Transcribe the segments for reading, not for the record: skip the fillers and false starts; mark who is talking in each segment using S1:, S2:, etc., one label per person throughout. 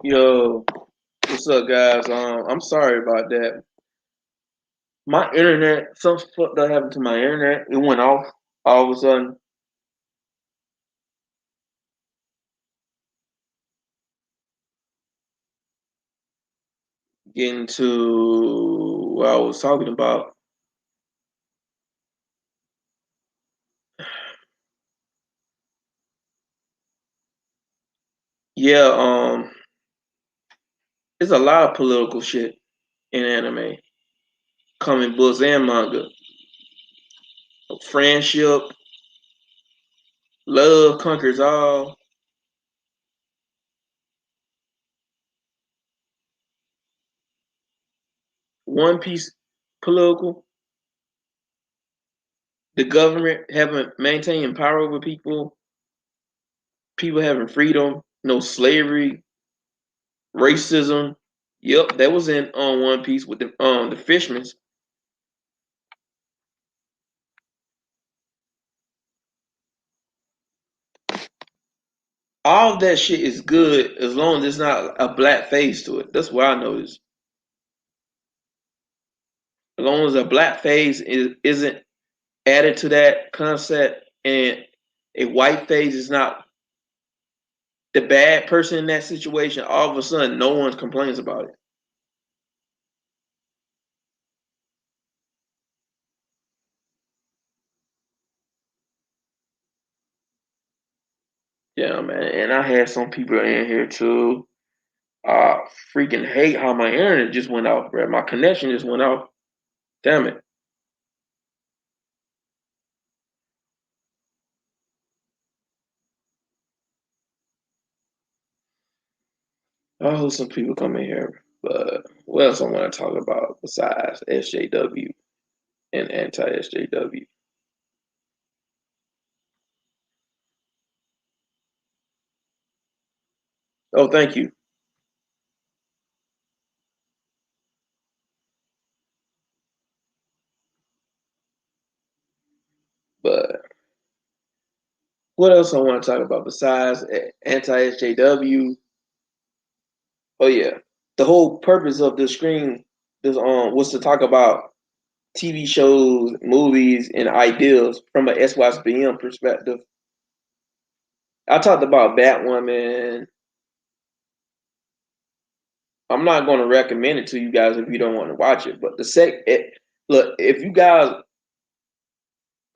S1: Yo, what's up, guys? I'm sorry about that. My internet, some fuck that happened to my internet. It went off all of a sudden. Getting to what I was talking about. Yeah, there's a lot of political shit in anime, comic books and manga. Friendship, love conquers all. One Piece political. The government having maintaining power over people. People having freedom. No slavery. Racism. Yep, that was in on One Piece with the fishermen. All of that shit is good as long as there's not a black face to it. That's what I noticed. As long as a black face isn't added to that concept and a white face is not the bad person in that situation, all of a sudden no one complains about it. Yeah, man. And I had some people in here too. I freaking hate how my internet just went off, bro. My connection just went off. Damn it. I hope some people come in here. But what else I want to talk about besides SJW and anti SJW? Oh, thank you. But what else I want to talk about besides anti SJW? Oh yeah, the whole purpose of this screen this was to talk about TV shows, movies, and ideas from a sysbm perspective. I talked about Batwoman. I'm not going to recommend it to you guys if you don't want to watch it. But look, if you guys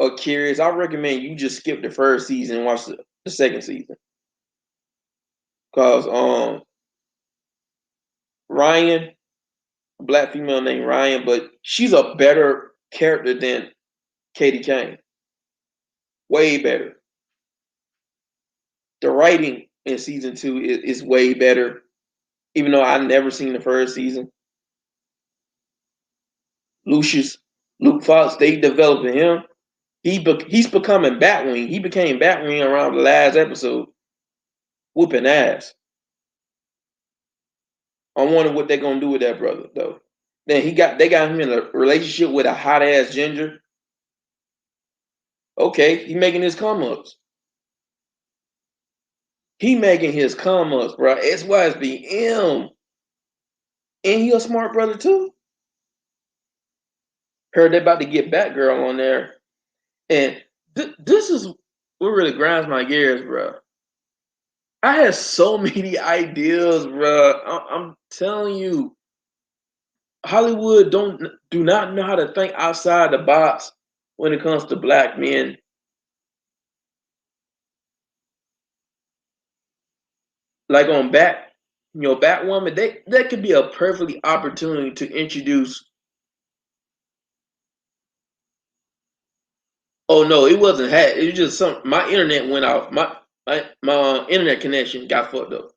S1: are curious, I recommend you just skip the first season and watch the second season. Cause Ryan, a black female named Ryan, but she's a better character than Katie Kane. Way better. The writing in season two is way better. Even though I never seen the first season. Lucius, Luke Fox, they developing him. He's becoming Batwing. He became Batwing around the last episode, whooping ass. I wonder what they're gonna do with that brother though. Then they got him in a relationship with a hot ass ginger. Okay, he making his come ups. He making his come ups, bro. SYSBM. And he a smart brother too. Heard they about to get Batgirl on there. And this is what really grinds my gears, bro. I had so many ideas, bro. I'm telling you, Hollywood do not know how to think outside the box when it comes to black men. Like on Batwoman, that could be a perfectly opportunity to introduce. Oh no, it wasn't hacked. It was just some. My internet went off. My internet connection got fucked up.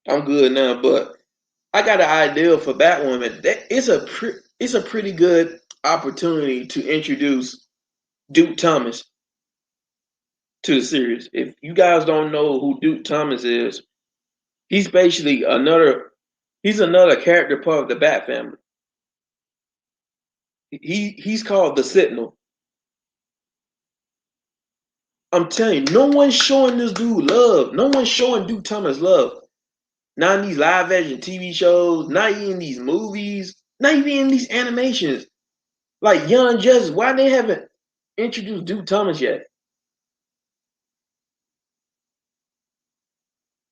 S1: I'm good now, but I got an idea for Batwoman. It's a pretty good opportunity to introduce Duke Thomas to the series. If you guys don't know who Duke Thomas is, he's basically another character part of the Bat family. He's called the Sentinel. I'm telling you, no one's showing this dude love. No one's showing Duke Thomas love. Not in these live action TV shows, not even in these movies, not even in these animations. Like Young Justice, why they haven't introduced Duke Thomas yet?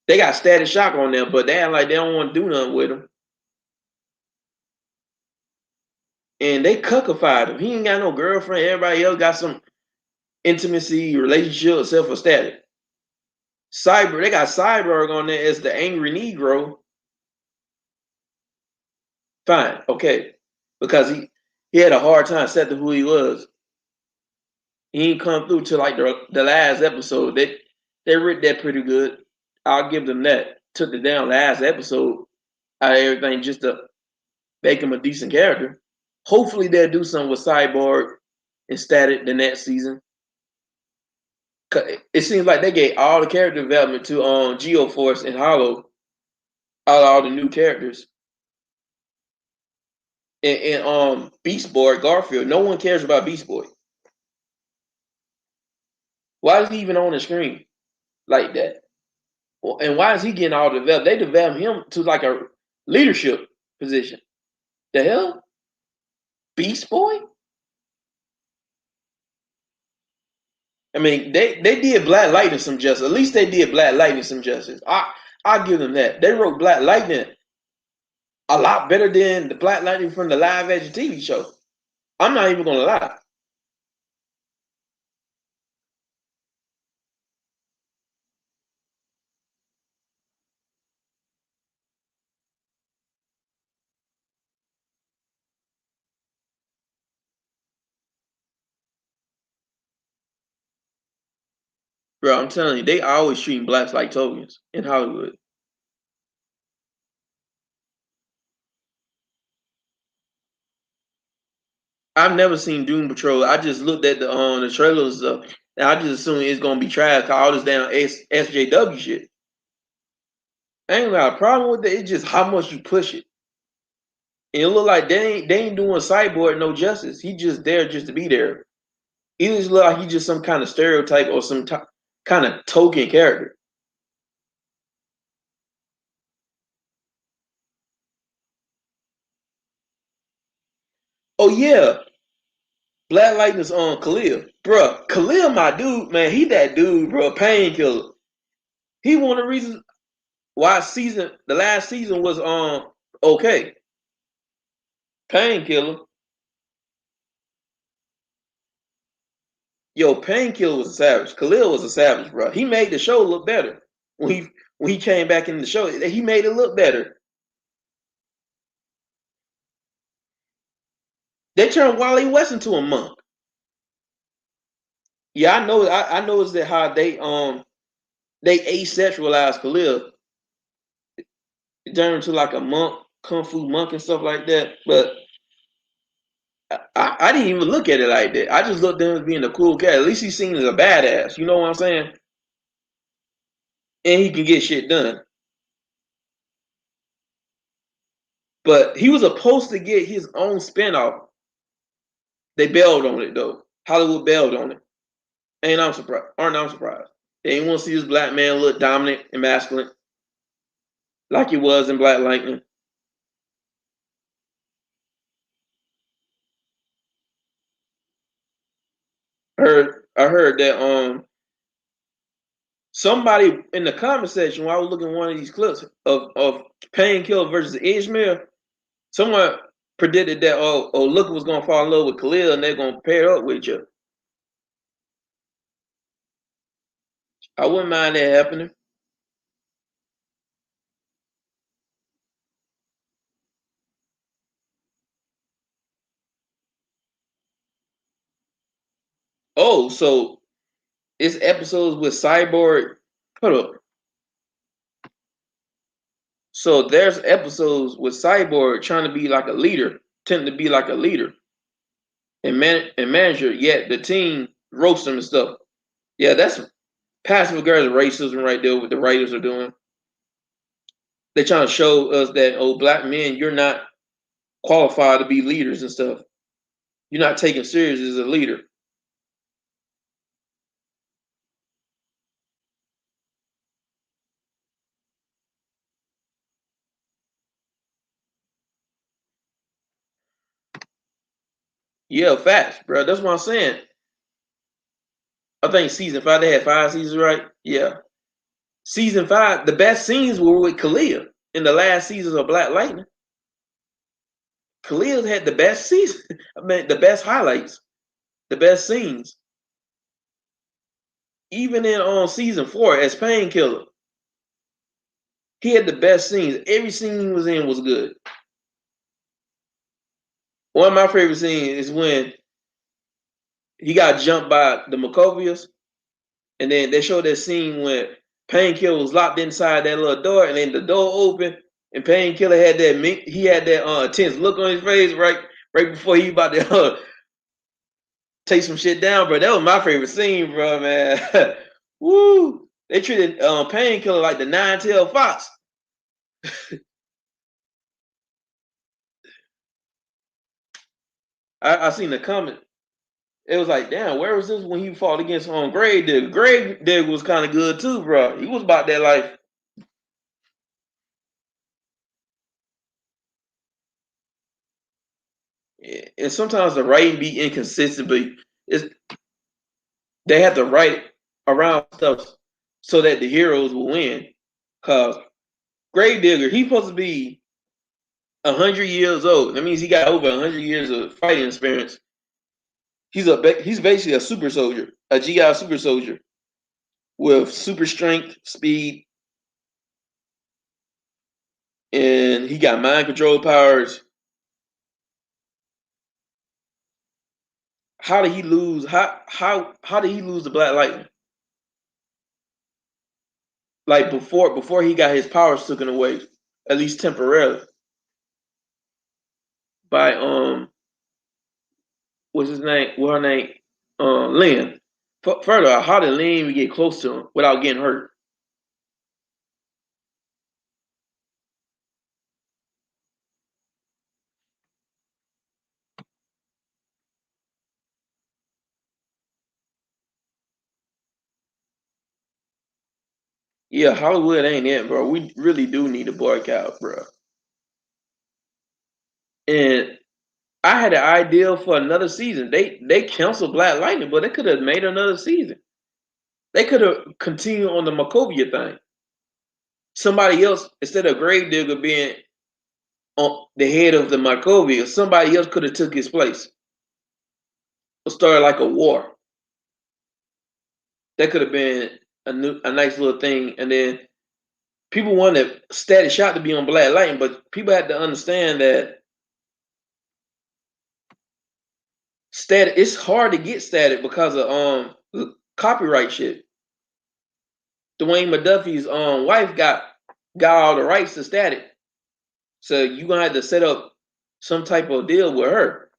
S1: They got Static Shock on there, but they act like they don't want to do nothing with him. And they cuckified him. He ain't got no girlfriend. Everybody else got some intimacy relationship except for Static. They got Cyborg on there as the angry Negro. Fine, okay, because he had a hard time setting who he was. He ain't come through till like the last episode. They wrote that pretty good. I'll give them that. Took the down last episode out of everything just to make him a decent character. Hopefully they'll do something with Cyborg and Static the next season. It seems like they gave all the character development to Geoforce and Hollow, all the new characters. And Beast Boy, Garfield, no one cares about Beast Boy. Why is he even on the screen like that? And why is he getting all developed? They developed him to like a leadership position. The hell? Beast Boy? I mean, they did Black Lightning some justice. At least they did Black Lightning some justice. I'll give them that. They wrote Black Lightning a lot better than the Black Lightning from the live action TV show. I'm not even gonna lie. Bro, I'm telling you, they always treating blacks like tokens in Hollywood. I've never seen Doom Patrol. I just looked at the trailers stuff, and I just assumed it's gonna be trash. Cause all this damn SJW shit. I ain't got a problem with it. It's just how much you push it. And it look like they ain't doing Cyborg no justice. He just there just to be there. He just look like he just some kind of stereotype or some kind of token character. Oh yeah, Black Lightning's on Khalil, bro. Khalil, my dude, man. He that dude, bro. Painkiller. He one of the reasons why the last season was okay. Painkiller. Yo, Painkiller was a savage. Khalil was a savage, bro. He made the show look better when he came back in the show. He made it look better. They turned Wally West into a monk. Yeah, I know. I noticed that how they asexualized Khalil. It turned into like a monk, kung fu monk and stuff like that. But I didn't even look at it like that. I just looked at him as being a cool cat. At least he's seen as a badass. You know what I'm saying? And he can get shit done. But he was supposed to get his own spinoff. They bailed on it though. Hollywood bailed on it. Ain't I'm surprised. Aren't I'm surprised. They didn't want to see this black man look dominant and masculine like he was in Black Lightning. I heard that somebody in the comment section while I was looking at one of these clips of Painkiller versus Ishmael, someone predicted that Luca was gonna fall in love with Khalil and they're gonna pair up with each other. I wouldn't mind that happening. Oh, so it's episodes with Cyborg. Hold up. So there's episodes with Cyborg trying to be like a leader, tending to be like a leader and manager, yet the team roasts him and stuff. Yeah, that's passive aggressive racism right there. What the writers are doing. They're trying to show us that black men, you're not qualified to be leaders and stuff. You're not taken serious as a leader. Yeah, facts, bro. That's what I'm saying. I think season 5, they had 5 seasons, right? Yeah. Season 5, the best scenes were with Kalia in the last seasons of Black Lightning. Kalia had the best season. I mean, the best highlights, the best scenes. Even in on season 4 as Painkiller, he had the best scenes. Every scene he was in was good. One of my favorite scenes is when he got jumped by the Makovias, and then they showed that scene when Painkiller was locked inside that little door, and then the door opened, and Painkiller had that tense look on his face right before he about to take some shit down, bro. That was my favorite scene, bro, man. Woo! They treated Painkiller like the nine-tailed fox. I seen the comment. It was like, damn, where was this when he fought against Grave Digger? Grave Digger was kind of good too, bro. He was about that life. And sometimes the writing be inconsistent, but they have to write around stuff so that the heroes will win. Cause Grave Digger, he's supposed to be 100 years old. That means he got over 100 years of fighting experience. He's basically a super soldier, a GI super soldier with super strength, speed, and he got mind control powers. How did he lose? How did he lose the Black Lightning? Like before he got his powers taken away, at least temporarily, by what's his name? What her name? Lynn. Further, how did Lynn even get close to him without getting hurt? Yeah, Hollywood ain't it, bro. We really do need a boycott, bro. And I had an idea for another season. They canceled Black Lightning, but they could have made another season. They could have continued on the Makovia thing. Somebody else, instead of Gravedigger being on the head of the Markovia, somebody else could have took his place. Or started like a war. That could have been a nice little thing. And then people wanted Static Shock to be on Black Lightning, but people had to understand that Static, it's hard to get Static because of copyright shit. Dwayne McDuffie's wife got all the rights to Static. So you're gonna have to set up some type of deal with her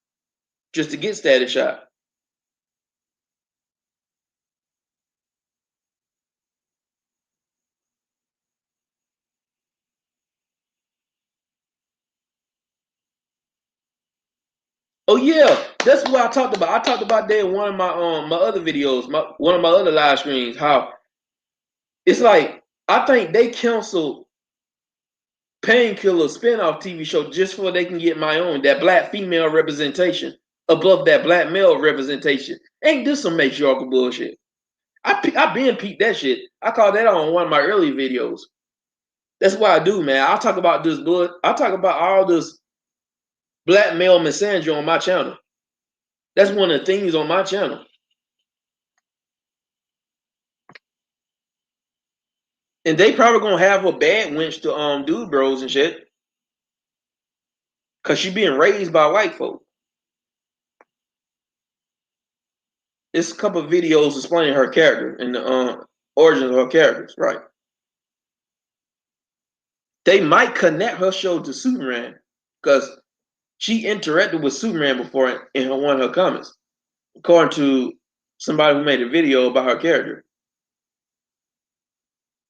S1: just to get Static Shock. Oh yeah, that's what I talked about. I talked about that in one of my other videos, one of my other live streams. How it's like I think they canceled Painkiller spinoff TV show just so they can get my own that black female representation above that black male representation. Ain't this some matriarchal bullshit? I been peeped that shit. I called that on one of my early videos. That's what I do, man. I talk about this bull. I talk about all this black male misandry on my channel. That's one of the things on my channel. And they probably gonna have a bad winch to dude bros and shit. Cause she being raised by white folk. It's a couple of videos explaining her character and the origins of her characters, right? They might connect her show to Superman because she interacted with Superman before in one of her comments, according to somebody who made a video about her character.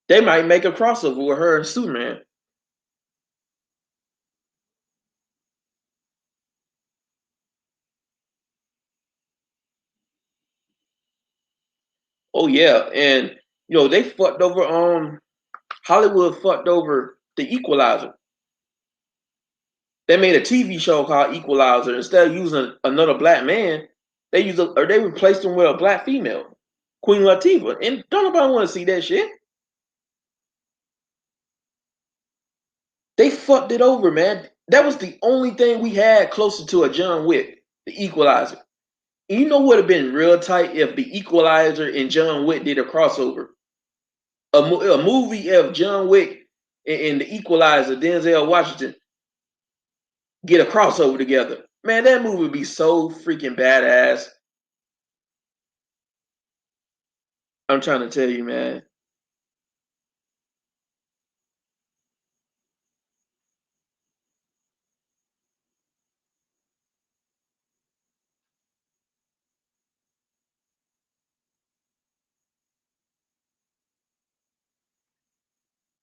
S1: They might make a crossover with her and Superman. Oh yeah, and they fucked over Hollywood fucked over the Equalizer. They made a TV show called Equalizer. Instead of using another black man, they replaced him with a black female, Queen Latifah. And don't nobody want to see that shit. They fucked it over, man. That was the only thing we had closer to a John Wick, the Equalizer. And you know what would have been real tight if the Equalizer and John Wick did a crossover? A movie of John Wick and the Equalizer, Denzel Washington, get a crossover together. Man, that movie would be so freaking badass. I'm trying to tell you, man.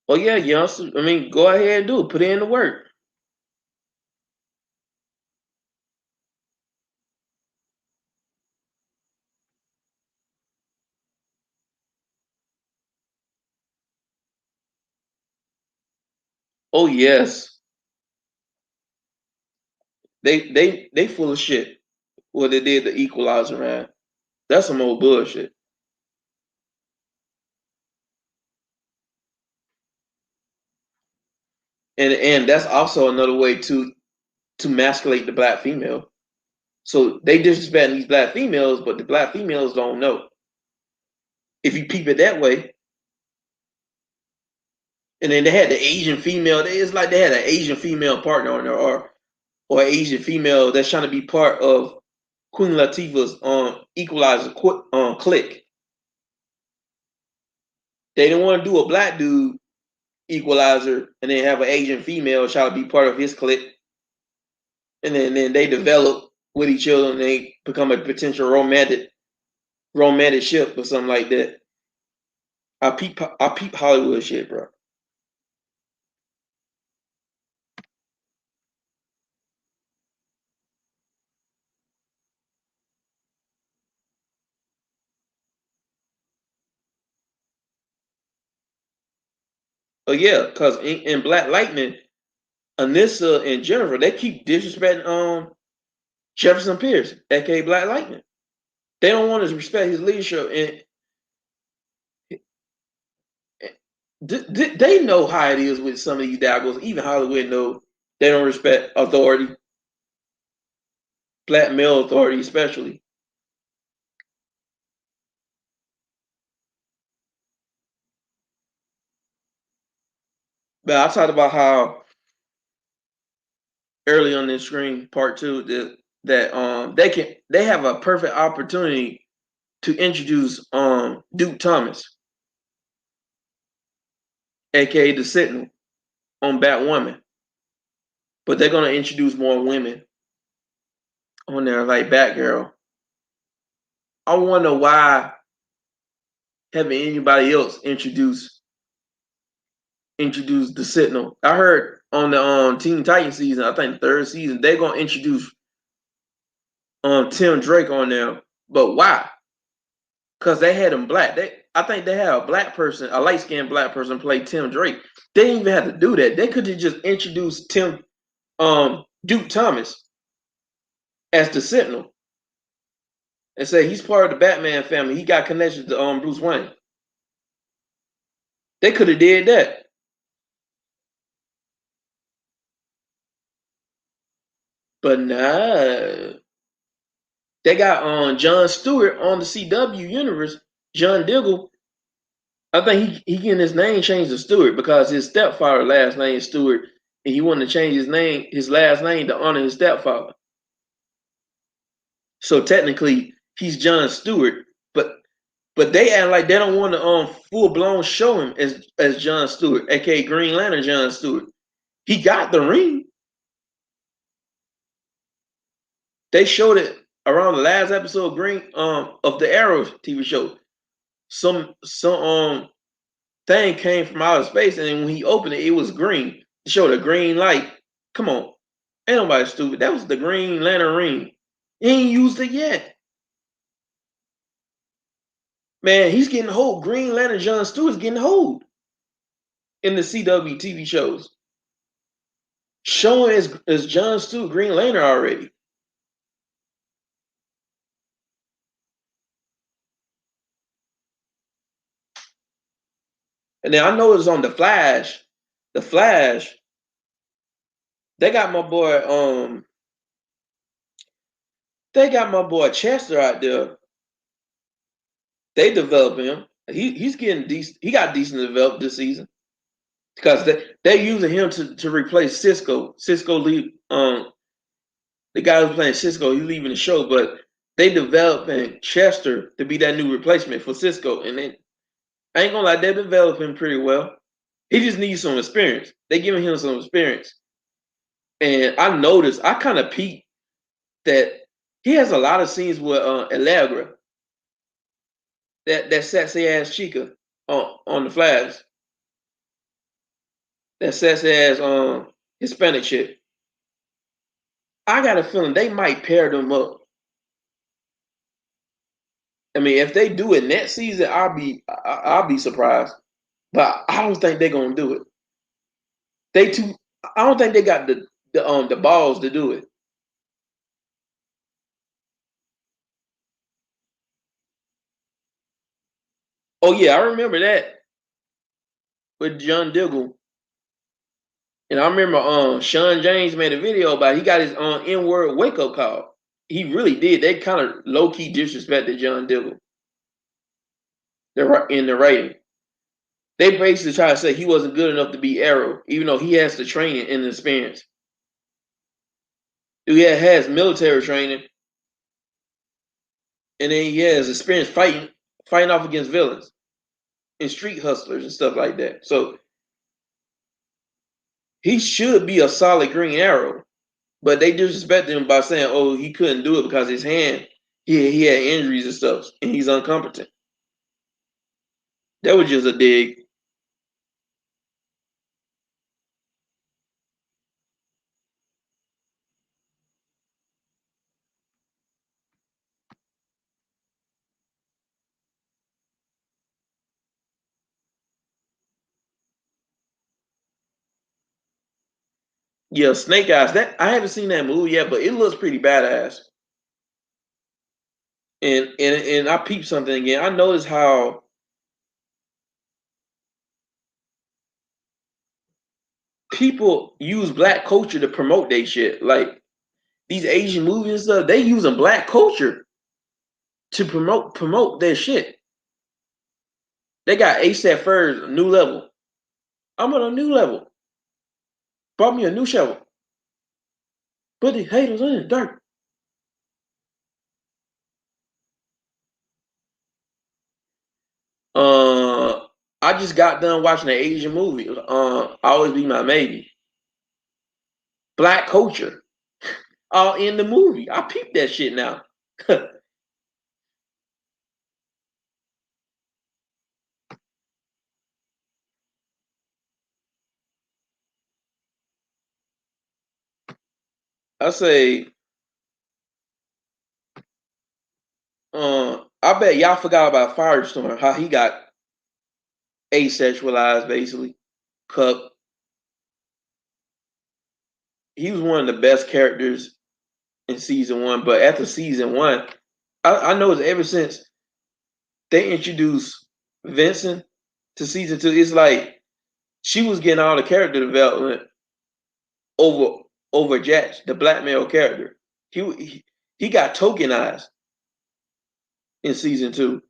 S1: Oh yeah, youngster. I mean, go ahead and do it. Put in the work. Oh yes, they full of shit. What they did the Equalizer, man. That's some old bullshit. And that's also another way to masculate the black female. So they disrespecting these black females, but the black females don't know. If you peep it that way, and then they had the Asian female. It's like they had an Asian female partner on there, or an Asian female that's trying to be part of Queen Latifah's Equalizer clique. They didn't want to do a black dude Equalizer and then have an Asian female try to be part of his clique, and then they develop with each other and they become a potential romantic ship or something like that. I peep Hollywood shit, bro. But yeah, because in Black Lightning, Anissa and Jennifer, they keep disrespecting Jefferson Pierce, aka Black Lightning. They don't want to respect his leadership, and they know how it is with some of these daggos. Even Hollywood know they don't respect authority, black male authority especially. But I talked about how early on this screen, part two, that they have a perfect opportunity to introduce Duke Thomas, aka the Sentinel, on Batwoman. But they're gonna introduce more women on there, like Batgirl. I wonder why haven't anybody else introduced the Sentinel. I heard on the Teen Titans season, I think the third season, they're gonna introduce Tim Drake on there. But why? Because they had him black. I think they had a black person, a light skinned black person play Tim Drake. They didn't even have to do that. They could have just introduced Duke Thomas as the Sentinel and say he's part of the Batman family. He got connections to Bruce Wayne. They could have did that. But nah. They got John Stewart on the CW universe. John Diggle. I think he getting his name changed to Stewart because his stepfather last name is Stewart, and he wanted to change his last name to honor his stepfather. So technically, he's John Stewart, but they act like they don't want to full blown show him as John Stewart, aka Green Lantern John Stewart. He got the ring. They showed it around the last episode of Green of the Arrow TV show. Some thing came from outer space, and then when he opened it, it was green. It showed a green light. Come on, ain't nobody stupid. That was the Green Lantern ring. He ain't used it yet. Man, he's getting hold. Green Lantern John Stewart's getting hold in the CW TV shows. showing is John Stewart Green Lantern already. And then I know it's on the Flash. The Flash, they got my boy, they got my boy Chester out there. They developing him. He's getting decent. He got decent developed this season because they're using him to replace Cisco. Cisco leave. The guy who's playing Cisco, he's leaving the show, but they developing Chester to be that new replacement for Cisco. And then I ain't gonna lie, they're developing pretty well. He just needs some experience. They giving him some experience. And I noticed, I kind of peeped that he has a lot of scenes with Allegra, that sexy ass chica on the Flash, that sexy ass Hispanic chick. I got a feeling they might pair them up. I mean, if they do it next season, I'll be surprised. But I don't think they're gonna do it. They too. I don't think they got the balls to do it. Oh yeah, I remember that with John Diggle. And I remember Sean James made a video about it. He got his N-word wake up call. He really did. They kind of low key disrespected John Diggle. In the writing. They basically try to say he wasn't good enough to be Arrow, even though he has the training and the experience. He has military training, and then he has experience fighting off against villains and street hustlers and stuff like that. So he should be a solid Green Arrow, but they disrespected him by saying, "Oh, he couldn't do it because his hand, he had injuries and stuff, and he's incompetent." That was just a dig. Yeah, Snake Eyes. That I haven't seen that movie yet, but it looks pretty badass. And I peeped something again. I noticed how people use black culture to promote their shit. Like these Asian movies and stuff, they using black culture to promote their shit. They got ASAP Ferg's new level. I'm on a new level. Brought me a new shovel. Put the haters in the dirt. Uh, I just got done watching an Asian movie. Always Be My Maybe. Black culture, all in the movie. I peeped that shit now. I say, I bet y'all forgot about Firestorm, how he got asexualized basically. Cup. He was one of the best characters in season one, but after season one, I know it's ever since they introduced Vincent to season two, it's like she was getting all the character development over Jax, the black male character. He got tokenized in season two,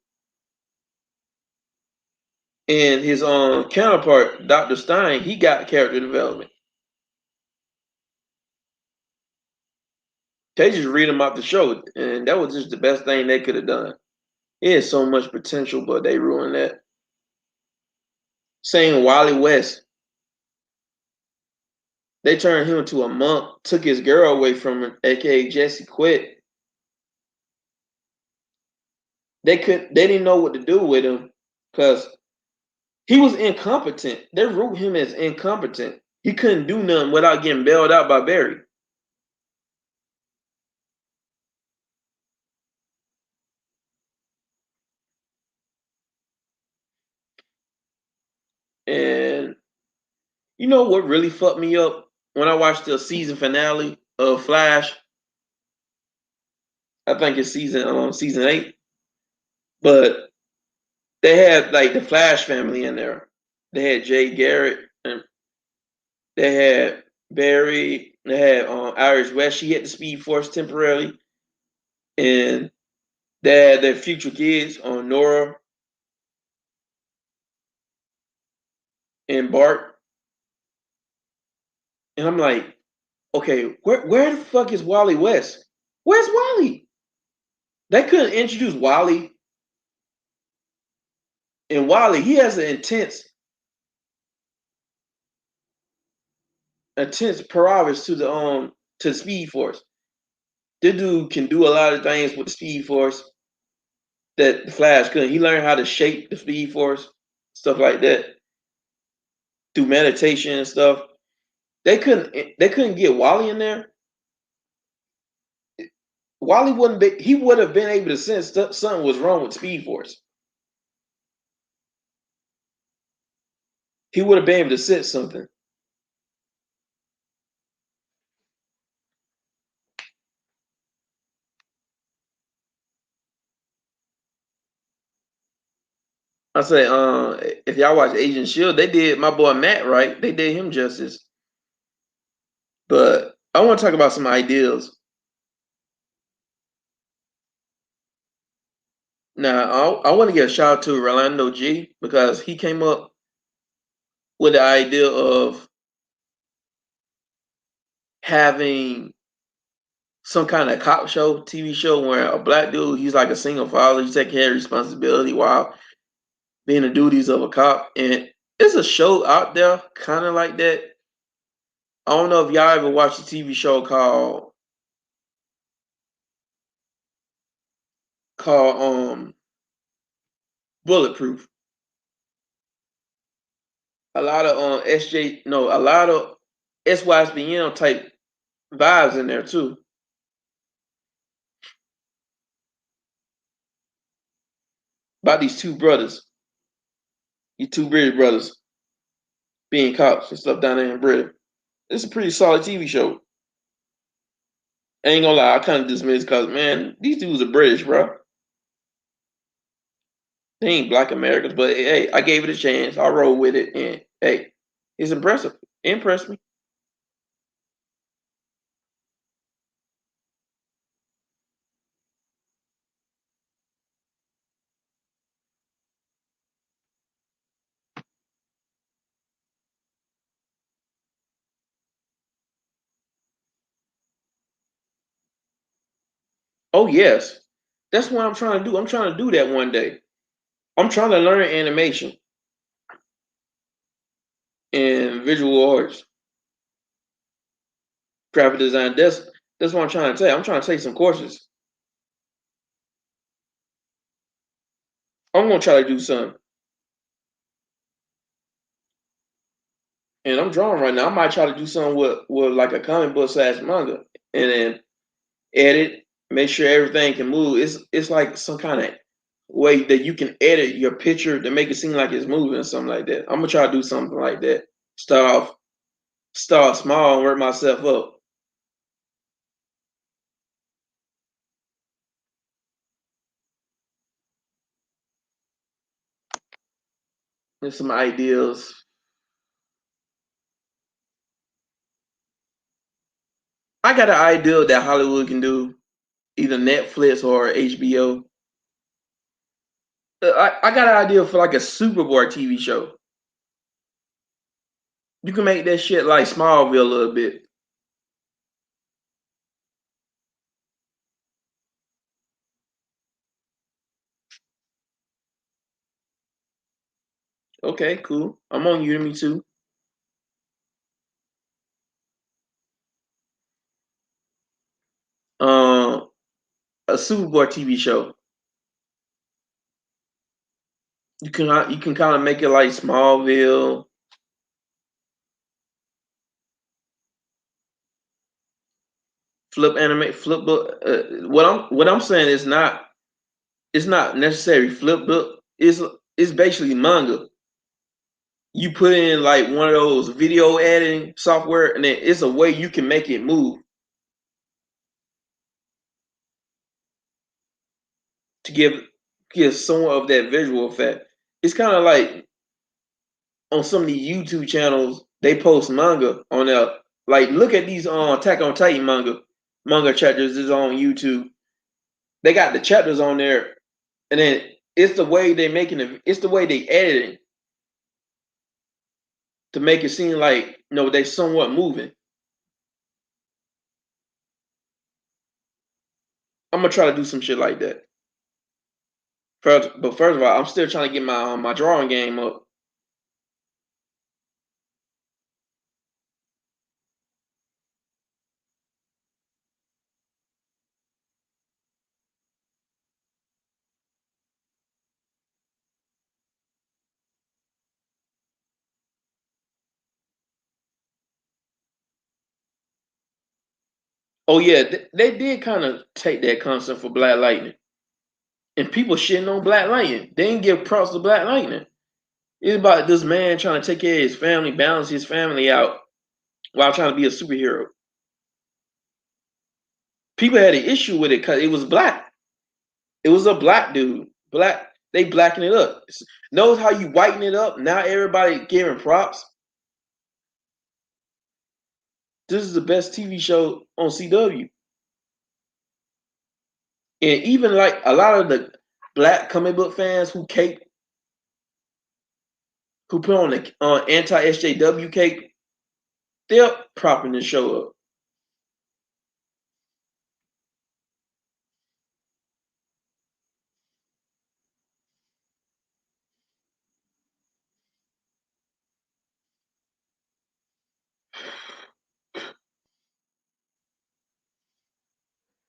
S1: and his counterpart, Dr. Stein, he got character development. They just read him out the show, and that was just the best thing they could have done. He had so much potential, but they ruined that. Same Wally West. They turned him into a monk, took his girl away from him, aka Jesse quit. They didn't know what to do with him because he was incompetent. They wrote him as incompetent. He couldn't do nothing without getting bailed out by Barry. And you know what really fucked me up when I watched the season finale of Flash, I think it's season 8, but they had like the Flash family in there. They had Jay Garrett, and they had Barry, they had Iris West. She had the Speed Force temporarily, and they had their future kids on Nora and Bart. And I'm like, okay, where the fuck is Wally West? Where's Wally? They couldn't introduce Wally. And Wally, he has an intense prowess to the Speed Force. This dude can do a lot of things with the Speed Force that the Flash couldn't. He learned how to shape the Speed Force, stuff like that, through meditation and stuff. They couldn't get Wally in there. Wally wouldn't be. He would have been able to sense something was wrong with Speed Force. He would have been able to sense something. I say, if y'all watch Agent Shield, they did my boy Matt right. They did him justice. But I want to talk about some ideals. Now, I want to give a shout out to Rolando G because he came up with the idea of having some kind of cop show, TV show, where a black dude, he's like a single father, he's taking care of responsibility while being the duties of a cop. And it's a show out there kind of like that. I don't know if y'all ever watched a TV show called Bulletproof. A lot of a lot of SYSBM type vibes in there too. About these two brothers, these two British brothers being cops and stuff down there in Britain. It's a pretty solid TV show. I ain't gonna lie, I kind of dismissed because man, these dudes are British, bro. They ain't black Americans, but hey, I gave it a chance. I rolled with it, and hey, it's impressive. It impressed me. Oh yes, that's what I'm trying to do. I'm trying to do that one day. I'm trying to learn animation and visual arts, graphic design. That's what I'm trying to say. I'm trying to take some courses. I'm gonna try to do some. And I'm drawing right now. I might try to do something with like a comic book slash manga, and then edit, make sure everything can move. It's like some kind of way that you can edit your picture to make it seem like it's moving or something like that. I'm gonna try to do something like that. Start small and work myself up. There's some ideas. I got an idea that Hollywood can do, either Netflix or HBO. I got an idea for like a Superboy TV show. You can make that shit like Smallville a little bit. Okay, cool. I'm on Udemy too. Um, a Superboy TV show. You can kind of make it like Smallville. Flip book. What I'm saying is not, it's not necessarily flip book. It's basically manga. you put in like one of those video editing software, and then it's a way you can make it move to give somewhat of that visual effect. It's kind of like on some of the YouTube channels, they post manga on there. Like, look at these Attack on Titan manga chapters is on YouTube. They got the chapters on there, and then it's the way they making it. It's the way they editing to make it seem like they somewhat moving. I'm gonna try to do some shit like that. First of all, I'm still trying to get my drawing game up. Oh yeah, they did kind of take that concept for Black Lightning, and people shitting on Black Lightning. They didn't give props to Black Lightning. It's about this man trying to take care of his family, balance his family out while trying to be a superhero. People had an issue with it because it was black. It was a black dude. Black. They blacken it up. Knows how you whiten it up. Now everybody giving props. This is the best TV show on CW. And even like a lot of the black comic book fans who put on the anti SJW cape, they're propping the show up.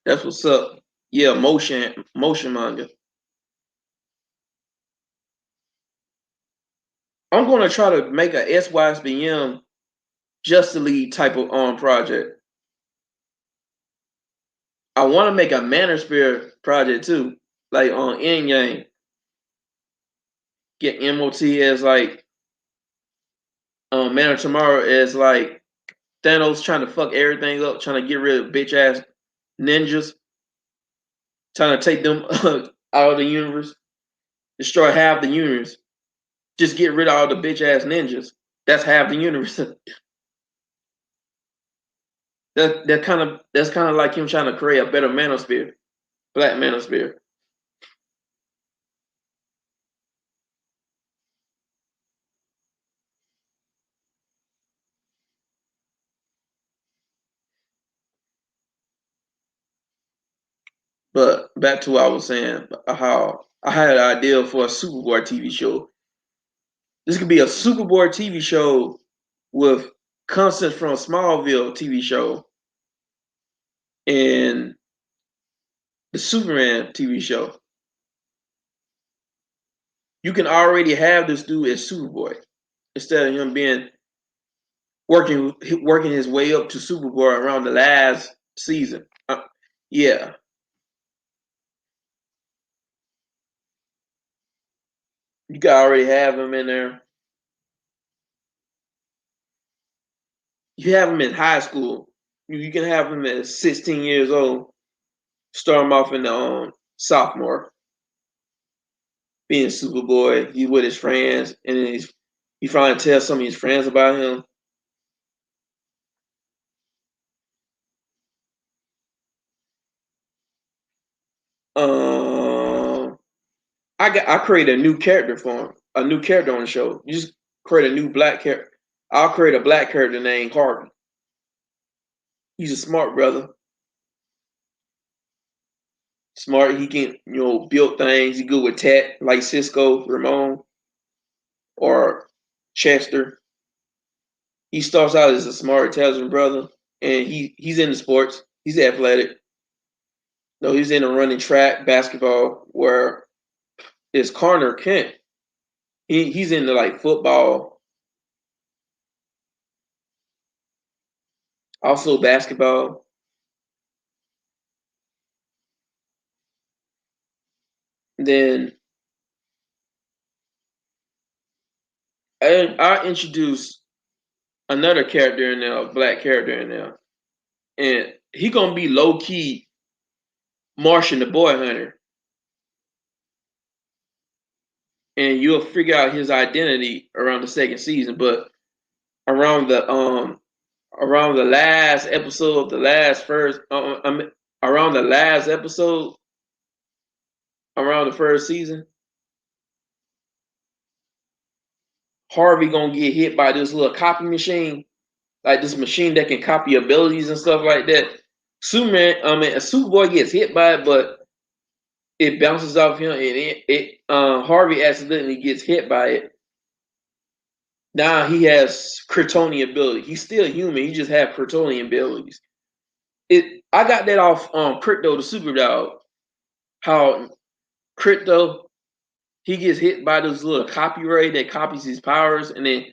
S1: That's what's up. Yeah, motion manga. I'm gonna try to make a SYSBM Justice League type of project. I want to make a Manosphere project too, like on Endgame. Get MOT as like Man of Tomorrow as like Thanos trying to fuck everything up, trying to get rid of bitch ass ninjas, trying to take them out of the universe, destroy half the universe, just get rid of all the bitch ass ninjas. That's half the universe. That's kind of like him trying to create a better Manosphere, Black Manosphere. But back to what I was saying, how I had an idea for a Superboy TV show. This could be a Superboy TV show with concepts from Smallville TV show and the Superman TV show. You can already have this dude as Superboy instead of him being working his way up to Superboy around the last season. Yeah, you can already have him in there. You have him in high school. You can have him at 16 years old. Start him off in the sophomore, being Superboy. He's with his friends, and then he finally tells some of his friends about him. Um, I create a new character for him, a new character on the show. You just create a new black character. I'll create a black character named Harvey. He's a smart brother. Smart. He can build things. He good with tech, like Cisco, Ramon, or Chester. He starts out as a smart, intelligent brother, and he's into sports. He's athletic. No, he's into running track, basketball. Where is Connor Kent? He's into like football, also basketball. Then And I introduced another character in there, a black character in there, and he gonna be low key Martian the Boy Hunter, and you'll figure out his identity around the second season. But around the around the last episode of the last first, around the last episode, around the first season, Harvey gonna get hit by this little copy machine, like this machine that can copy abilities and stuff like that. Superboy gets hit by it, but it bounces off him, and Harvey accidentally gets hit by it. Now he has Kryptonian ability. He's still human. He just has Kryptonian abilities. I got that off Crypto the Super Dog. How Crypto he gets hit by this little copy ray that copies his powers, and then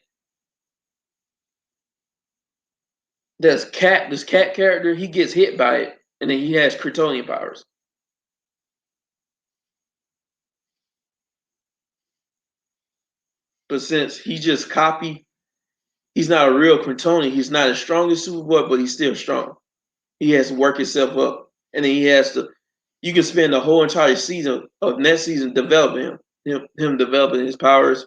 S1: this cat character, he gets hit by it, and then he has Kryptonian powers. But since he just copied, he's not a real Kryptonian. He's not as strong as Superboy, but he's still strong. He has to work himself up, and then he has to. You can spend the whole entire season of next season developing him developing his powers.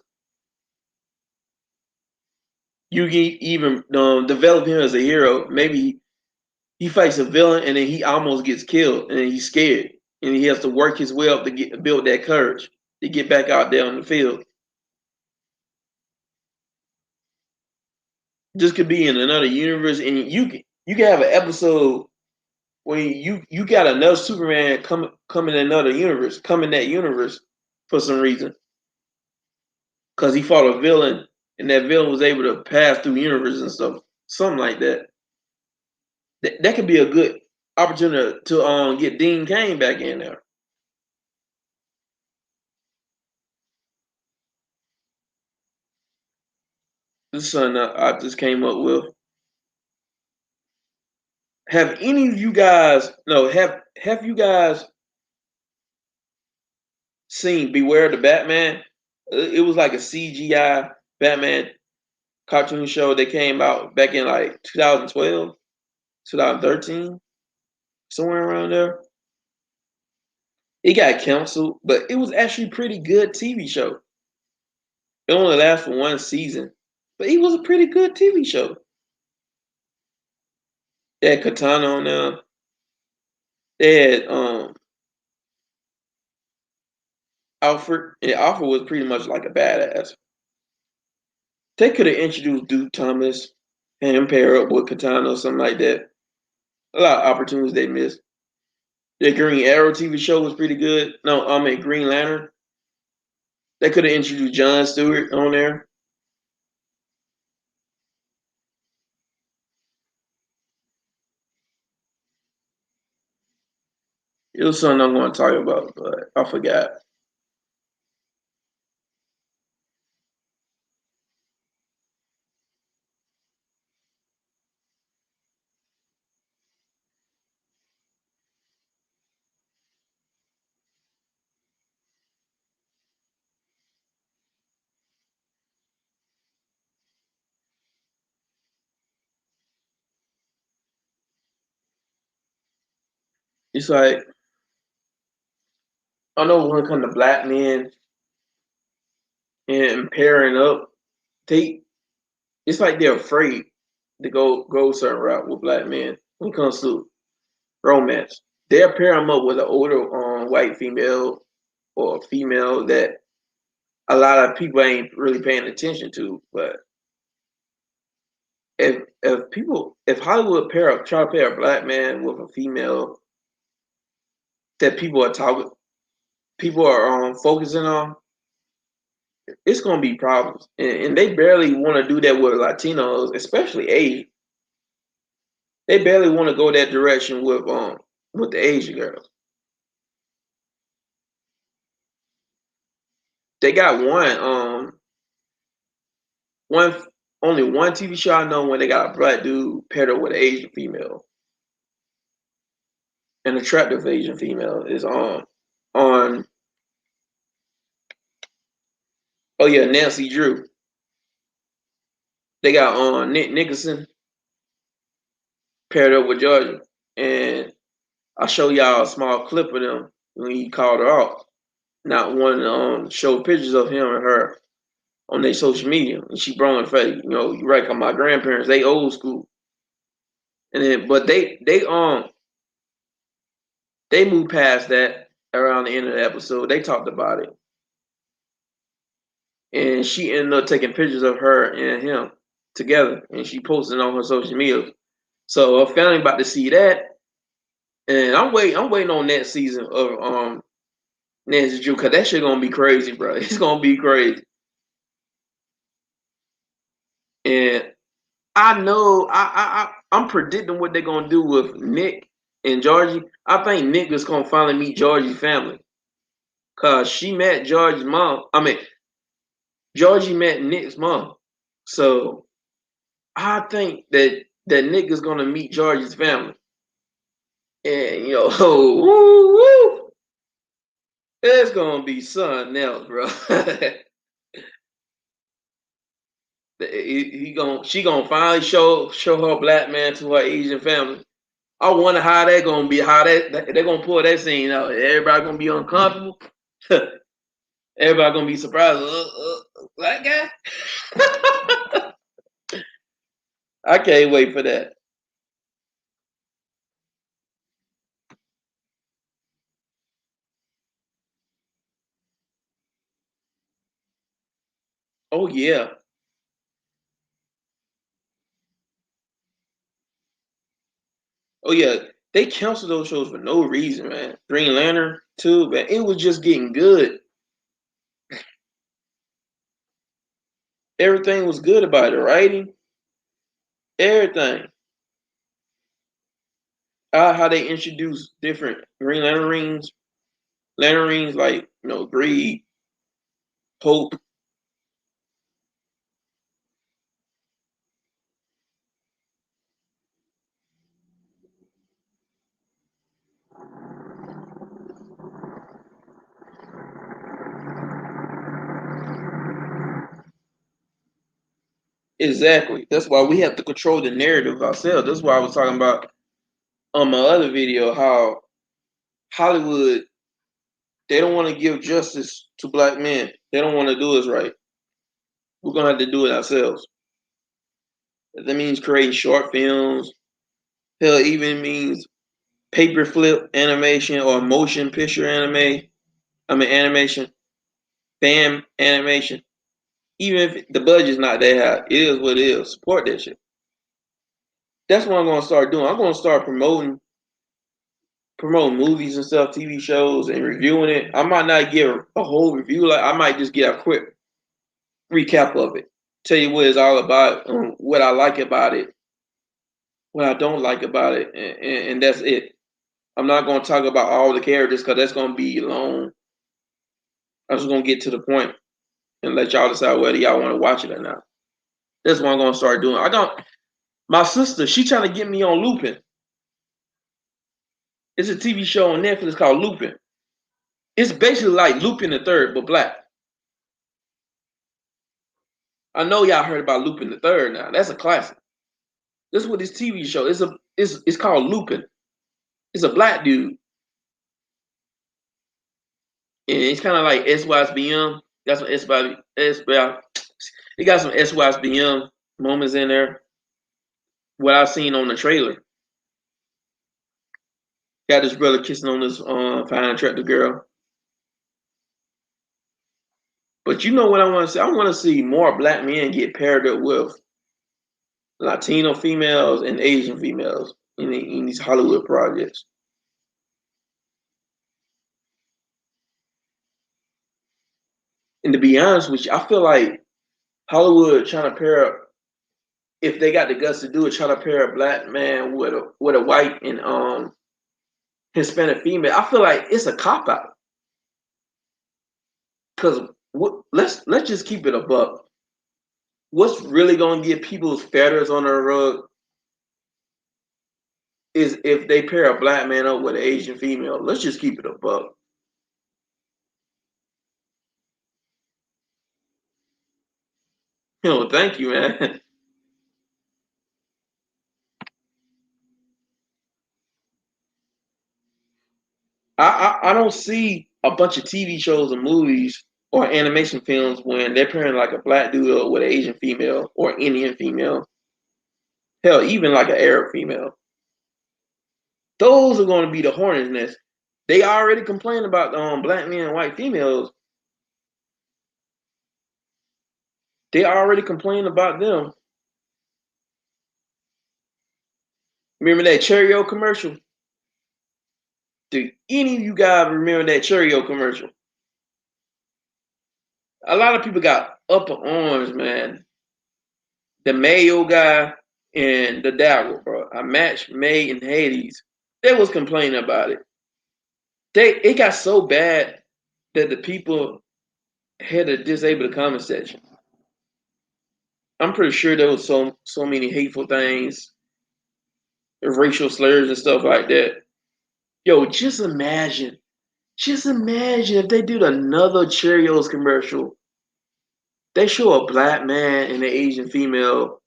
S1: You can even develop him as a hero. Maybe he fights a villain and then he almost gets killed, and then he's scared, and he has to work his way up to build that courage to get back out there on the field. This could be in another universe, and you can have an episode where you got another Superman come in another universe, come in that universe for some reason, because he fought a villain, and that villain was able to pass through universes and stuff, something like that. That could be a good opportunity to get Dean Cain back in there. This is something I just came up with. Have any of you guys no have you guys seen Beware the Batman? It was like a CGI Batman cartoon show that came out back in like 2012, 2013, somewhere around there. It got canceled, but it was actually a pretty good TV show. It only lasted for one season, but it was a pretty good TV show. They had Katana on there. They had Alfred, and Alfred was pretty much like a badass. They could have introduced Duke Thomas and him pair up with Katana or something like that. A lot of opportunities they missed. The Green Arrow TV show was pretty good. No, I mean Green Lantern. They could have introduced John Stewart on there. It was something I'm going to talk about, but I forgot. It's like I know when it comes to black men and pairing up, they it's like they're afraid to go a certain route with black men when it comes to romance. They'll pair them up with an older white female or a female that a lot of people ain't really paying attention to. But if Hollywood try to pair a black man with a female that people are focusing on, it's gonna be problems, and they barely want to do that with Latinos, especially Asian. They barely want to go that direction with the Asian girls. They got one only one TV show I know when they got a black dude paired up with an Asian female, an attractive Asian female is on oh yeah, Nancy Drew. They got Nick Nicholson paired up with Georgia, and I'll show y'all a small clip of them when he called her out. Not one show pictures of him and her on their social media, and she brought her face. You know, you right? Cause my grandparents, they old school, and then but they moved past that around the end of the episode. They talked about it, and she ended up taking pictures of her and him together, and she posted on her social media. So her family about to see that, and I'm waiting on that season of Nancy Drew, cause that shit gonna be crazy, bro. It's gonna be crazy, and I know I'm predicting what they're gonna do with Nick and Georgie. I think Nick is gonna finally meet Georgie's family, cause she met Georgie's mom. I mean, Georgie met Nick's mom, so I think that Nick is gonna meet Georgie's family, and woo, woo, it's gonna be something else, bro. She gonna finally show her black man to her Asian family. I wonder how that gonna be. How they're gonna pull that scene out. Everybody gonna be uncomfortable. Everybody gonna be surprised. Black guy. I can't wait for that. Oh yeah. Oh yeah. They canceled those shows for no reason, man. Green Lantern too, man. It was just getting good. Everything was good about it. Writing, everything. How they introduced different Green Lantern rings like greed, hope. Exactly. That's why we have to control the narrative ourselves. That's why I was talking about on my other video how Hollywood, they don't want to give justice to black men. They don't want to do us right. We're gonna have to do it ourselves. That means creating short films. Hell, even means paper flip animation or motion picture animation, fan animation. Even if the budget's not that high, it is what it is. Support that shit. That's what I'm gonna start doing. I'm gonna start promoting movies and stuff, TV shows, and reviewing it. I might not give a whole review. Like I might just get a quick recap of it. Tell you what it's all about, what I like about it, what I don't like about it, and that's it. I'm not going to talk about all the characters because that's going to be long. I'm just going to get to the point and let y'all decide whether y'all want to watch it or not. That's what I'm going to start doing. I don't. My sister, she trying to get me on Lupin. It's a TV show on Netflix called Lupin. It's basically like Lupin the Third, but black. I know y'all heard about Lupin the Third now. That's a classic. This is what this TV show is. It's called Lupin. It's a black dude, and it's kind of like SYSBM. Got some SYSBM. It got some SYSBM moments in there. What I've seen on the trailer. Got this brother kissing on this fine attractive girl. But you know what I want to see? I want to see more black men get paired up with Latino females and Asian females in these Hollywood projects. And to be honest with you, I feel like Hollywood trying to pair up, if they got the guts to do it, trying to pair a black man with a white and Hispanic female. I feel like it's a cop out because let's just keep it above. What's really gonna get people's feathers on their rug is if they pair a black man up with an Asian female. Let's just keep it above. Thank you, man. I don't see a bunch of TV shows or movies or animation films when they're pairing like a black dude with an Asian female or Indian female. Hell, even like an Arab female. Those are going to be the hornet's nest. They already complain about black men and white females. They already complain about them. Remember that Cheerio commercial? Do any of you guys remember that Cheerio commercial? A lot of people got upper arms, man. The Mayo guy and the Daryl, bro. I matched May and Hades. They was complaining about it. It got so bad that the people had to disable the comment section. I'm pretty sure there was so many hateful things, racial slurs and stuff like that. Yo, just imagine if they did another Cheerios commercial. They show a black man and an Asian female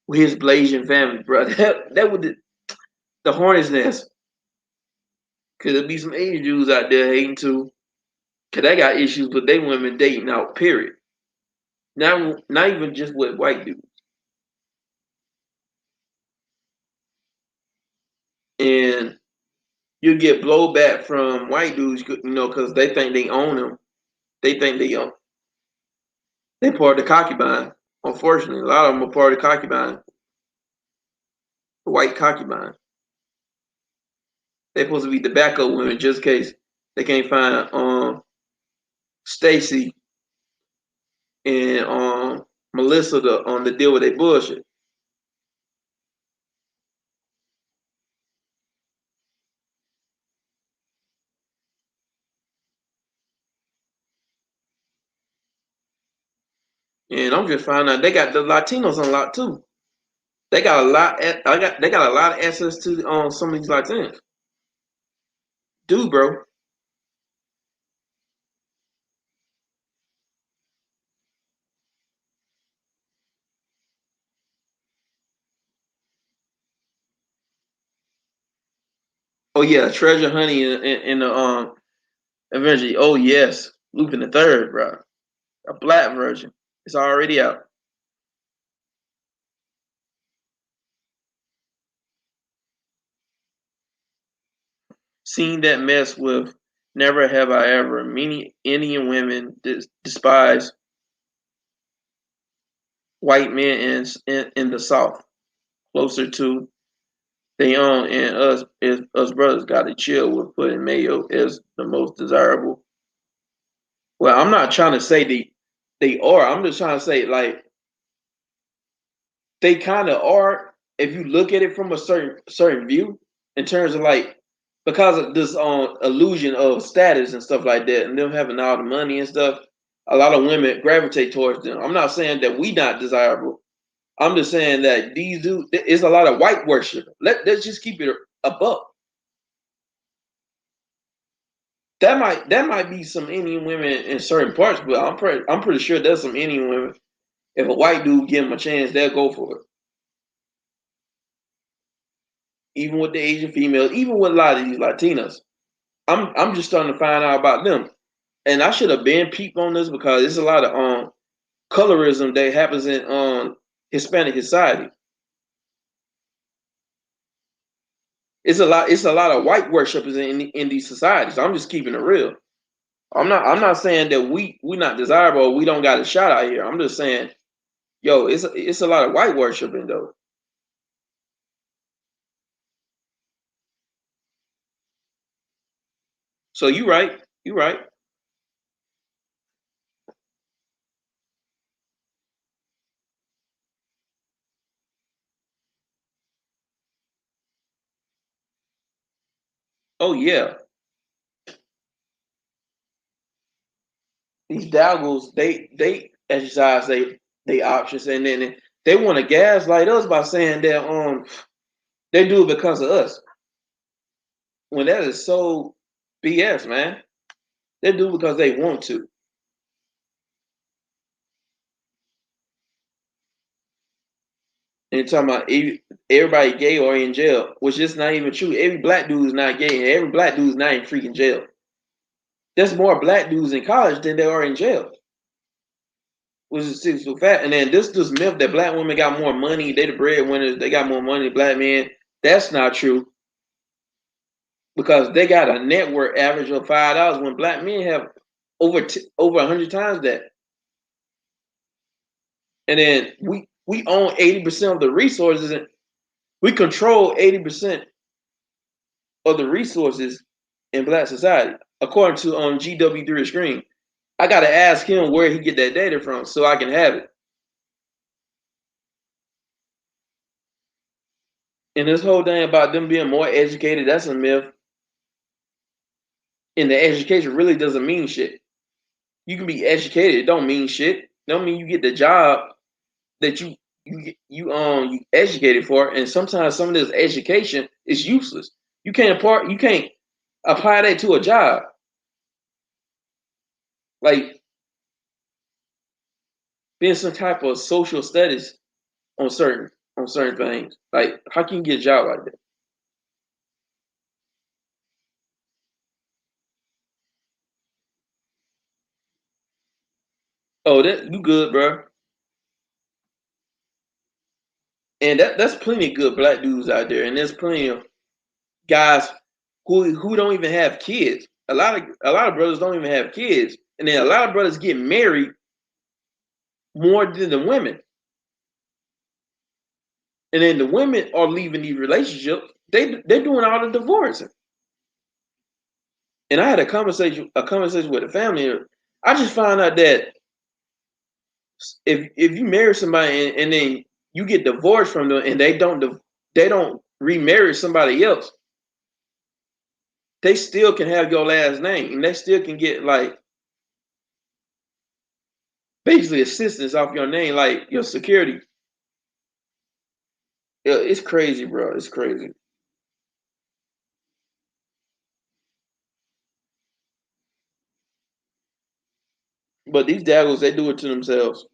S1: with his Blasian family, bro. That would the hornet's nest. Could there be some Asian Jews out there hating too? Cause they got issues with they women dating out. Period. Not even just with white dudes. And you get blowback from white dudes, because they think they own them. They think they part of the concubine. Unfortunately, a lot of them are part of the concubine, the white concubine. They're supposed to be the backup women just in case they can't find Stacy and Melissa to deal with their bullshit. And I'm just finding out they got the Latinos on lock too. They got a lot. They got a lot of access to some of these Latinos. Dude, bro. Oh yeah, Treasure Honey in the eventually. Oh yes, Lupin the Third, bro. A black version. It's already out. Seen that mess with Never Have I Ever. Many Indian women despise white men in the South, closer to they own, and us brothers got to chill with putting Mayo as the most desirable. Well, I'm not trying to say they are. I'm just trying to say like they kind of are if you look at it from a certain view in terms of like because of this illusion of status and stuff like that and them having all the money and stuff, a lot of women gravitate towards them. I'm not saying that we not desirable. I'm just saying that these dudes, there's a lot of white worship. Let's just keep it above. That might be some Indian women in certain parts, but I'm pretty sure there's some Indian women. If a white dude give them a chance, they'll go for it. Even with the Asian females, even with a lot of these Latinas. I'm just starting to find out about them. And I should have been peeped on this because there's a lot of colorism that happens in Hispanic society. It's a lot of white worshippers in these societies. I'm just keeping it real. I'm not saying that we not desirable or we don't got a shot out here. I'm just saying, yo, it's a lot of white worshiping though. So you right. You right. Oh yeah. These dalgos, they exercise they options and then they want to gaslight us by saying that they do it because of us. When that is so BS, man. They do it because they want to. And you're talking about everybody gay or in jail, which is not even true. Every black dude is not gay, and every black dude is not in freaking jail. There's more black dudes in college than there are in jail, which is so fat. And then this myth that black women got more money, they the breadwinners, they got more money than black men. That's not true because they got a net worth average of $5 when black men have over 100 times that. And then we own 80% of the resources, and we control 80% of the resources in black society, according to GW3 Screen. I gotta ask him where he get that data from so I can have it. And this whole thing about them being more educated, that's a myth. And the education really doesn't mean shit. You can be educated, it don't mean shit. It don't mean you get the job that you educated for. And sometimes some of this education is useless. You can't apply that to a job. Like being some type of social studies on certain things. Like how can you get a job like that? Oh, that you good, bro. And that's plenty of good black dudes out there, and there's plenty of guys who don't even have kids. A lot of brothers don't even have kids, and then a lot of brothers get married more than the women. And then the women are leaving these relationships. They're doing all the divorcing. And I had a conversation with a family. I just found out that if you marry somebody and then you get divorced from them and they don't remarry somebody else, they still can have your last name and they still can get like basically assistance off your name, like your security. Yeah, it's crazy, bro. It's crazy. But these daggles, they do it to themselves.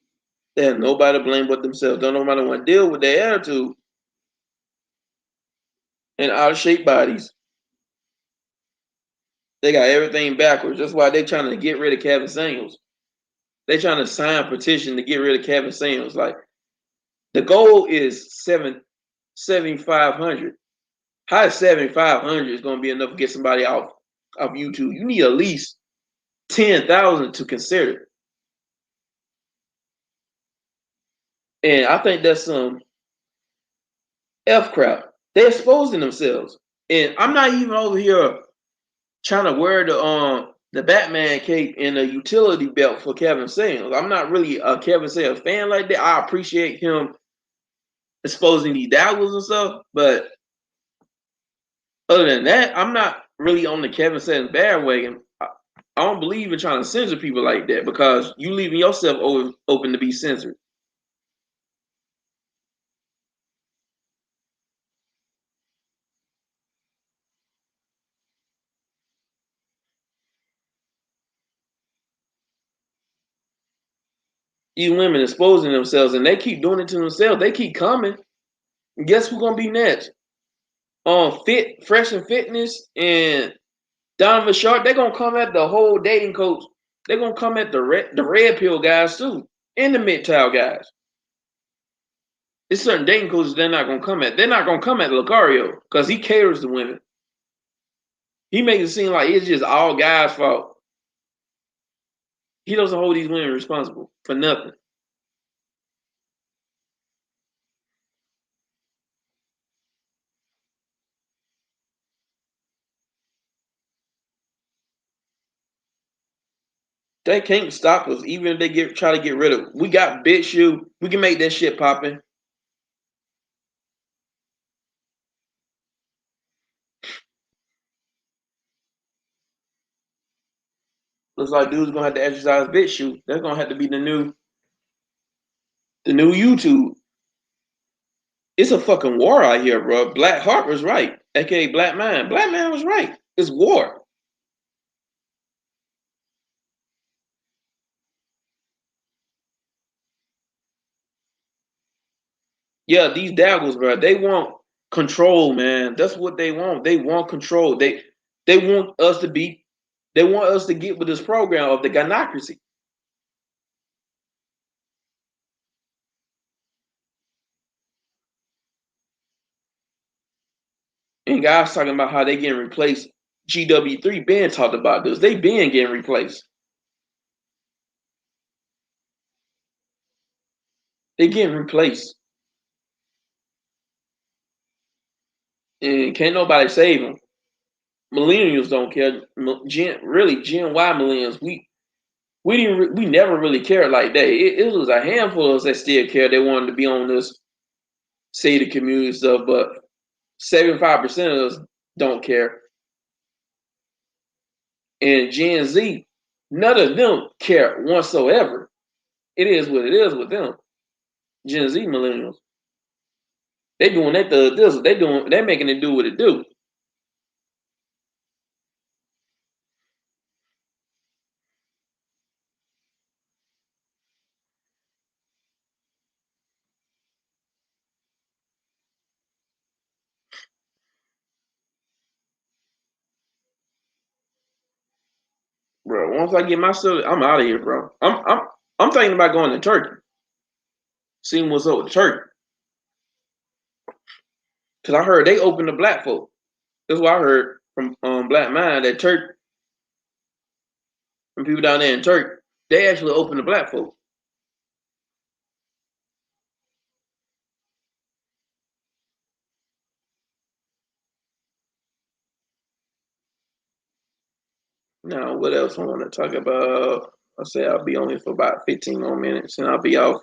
S1: They have nobody to blame but themselves. Don't nobody want to deal with their attitude and out of shape bodies. They got everything backwards. That's why they're trying to get rid of Kevin Samuels. They trying to sign a petition to get rid of Kevin Samuels. Like the goal is 7,500. How is 7,500 is going to be enough to get somebody off YouTube? You need at least 10,000 to consider. And I think that's some F crap. They're exposing themselves. And I'm not even over here trying to wear the Batman cape and a utility belt for Kevin Samuels. I'm not really a Kevin Samuels fan like that. I appreciate him exposing these dabbles and stuff, but other than that, I'm not really on the Kevin Samuels bandwagon. I don't believe in trying to censor people like that because you leaving yourself open to be censored. These women exposing themselves and they keep doing it to themselves. They keep coming. And guess who's gonna be next? Fresh and Fitness and Donovan Sharp. They're gonna come at the whole dating coach. They're gonna come at the red pill guys too, and the MGTOW guys. There's certain dating coaches they're not gonna come at. They're not gonna come at Lucario because he caters to women. He makes it seem like it's just all guys' fault. He doesn't hold these women responsible for nothing. They can't stop us, even if they try to get rid of it. We got BitShoe. We can make that shit popping. Looks like dudes gonna have to exercise BitShoe. That's gonna have to be the new YouTube. It's a fucking war out here, bro. Black Heart was right, aka Black Man. Black Man was right. It's war. Yeah, these daggles, bro. They want control, man. That's what they want. They want control. They want us to be. They want us to get with this program of the gynocracy. And guys talking about how they getting replaced. GW3 been talked about this. They been getting replaced. They getting replaced, and can't nobody save them. Millennials don't care. Really, Gen Y millennials, we never really cared like that. It was a handful of us that still cared. They wanted to be on this say the community stuff, but 75% of us don't care. And Gen Z, none of them care whatsoever. It is what it is with them. Gen Z millennials, they doing that this. They making it do what it do. Bro, once I get my stuff, I'm out of here, bro. I'm thinking about going to Turkey, seeing what's up with Turkey. Cause I heard they open to black folk. That's what I heard from Black Mind that Turk from people down there in Turkey. They actually open to black folk. Now, what else I want to talk about? I say I'll be on here for about 15 more minutes and I'll be off.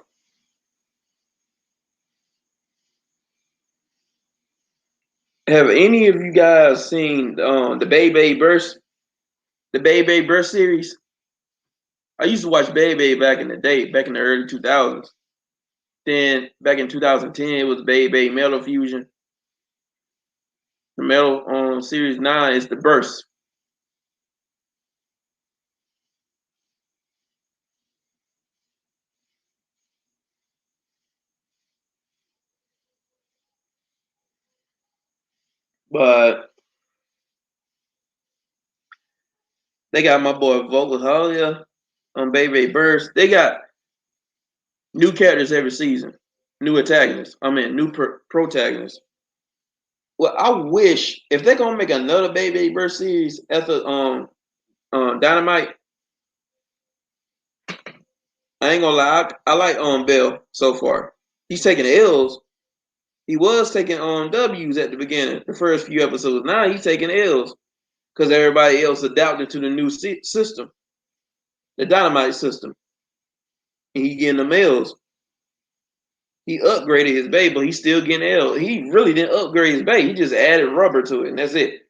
S1: Have any of you guys seen the Bebe Burst, the Bebe Burst series? I used to watch Bebe back in the day, back in the early 2000s. Then back in 2010, it was Bebe Metal Fusion. The Metal Series 9 is the Burst. But they got my boy Vocal Holia on Bebe Burst. They got new characters every season, new antagonists. I mean, new protagonists. Well, I wish if they're gonna make another Baby Burst series after Dynamite, I ain't gonna lie, I like Bell so far. He's taking L's. He was taking W's at the beginning, the first few episodes. Now he's taking L's because everybody else adapted to the new system, the Dynamite system. And he getting the L's. He upgraded his bay, but he's still getting L. He really didn't upgrade his bay. He just added rubber to it, and that's it.